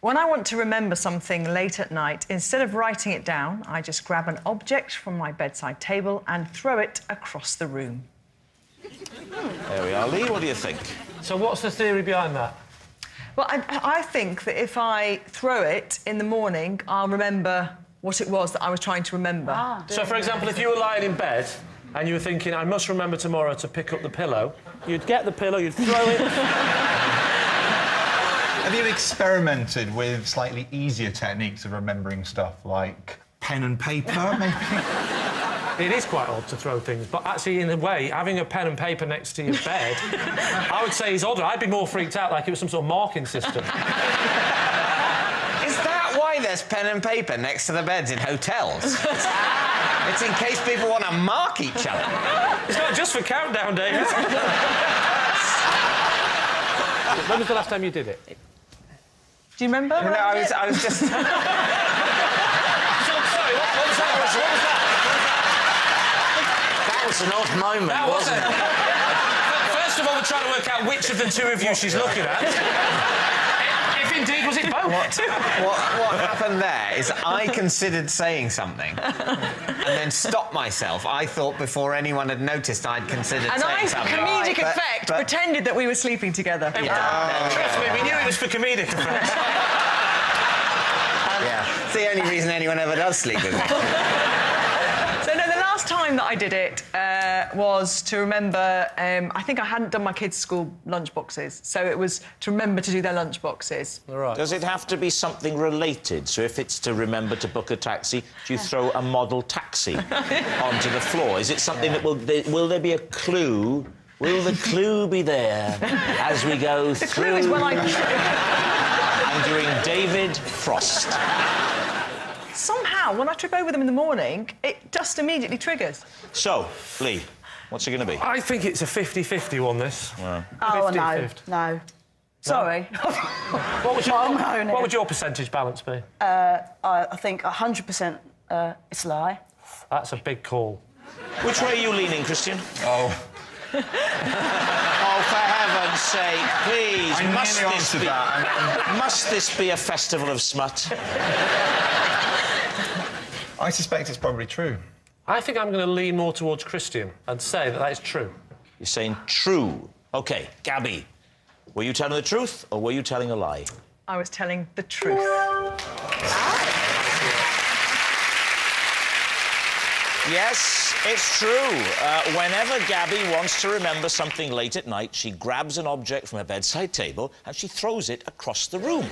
When I want to remember something late at night, instead of writing it down, I just grab an object from my bedside table and throw it across the room. There we are. Lee, what do you think? So what's the theory behind that? Well, I think that if I throw it in the morning, I'll remember what it was that I was trying to remember. So, for example, if you were lying in bed and you were thinking, I must remember tomorrow to pick up the pillow, you'd get the pillow, you'd throw it... Have you experimented with slightly easier techniques of remembering stuff, like pen and paper, maybe? It is quite odd to throw things, but actually, in a way, having a pen and paper next to your bed, I would say is odder. I'd be more freaked out like it was some sort of marking system. Is that why there's pen and paper next to the beds in hotels? It's in case people want to mark each other. It's not just for countdown, David. When was the last time you did it? Do you remember? No, I was just... Sorry, what was that? That was an odd moment, wasn't it? First of all, we're trying to work out which of the two of you she's looking at. If indeed, was it both? What happened there is I considered saying something and then stopped myself. I thought before anyone had noticed I'd considered saying something. And I, comedic effect, pretended that we were sleeping together. Trust me, we knew it was for comedic effect. Yeah, it's the only reason anyone ever does sleep with me. So, no, the last time that I did it was to remember... I think I hadn't done my kids' school lunch boxes, so it was to remember to do their lunch boxes. All right. Does it have to be something related? So if it's to remember to book a taxi, do you throw a model taxi onto the floor? Is it something that will there be a clue? Will the clue be there as we go through? The clue is when I... And during David Frost. Somehow, when I trip over them in the morning, it just immediately triggers. So, Lee, what's it going to be? I think it's a 50-50 one, this. Well. Oh, 50-50. no. Sorry. What would your percentage balance be? I think 100% it's a lie. That's a big call. Which way are you leaning, Christian? Oh. Oh, for heaven's sake, please. I nearly answered that. Must this be a festival of smut? I suspect it's probably true. I think I'm going to lean more towards Christian and say that that is true. You're saying true. OK, Gabby, were you telling the truth or were you telling a lie? I was telling the truth. Yes, it's true. Whenever Gabby wants to remember something late at night, she grabs an object from her bedside table and she throws it across the room.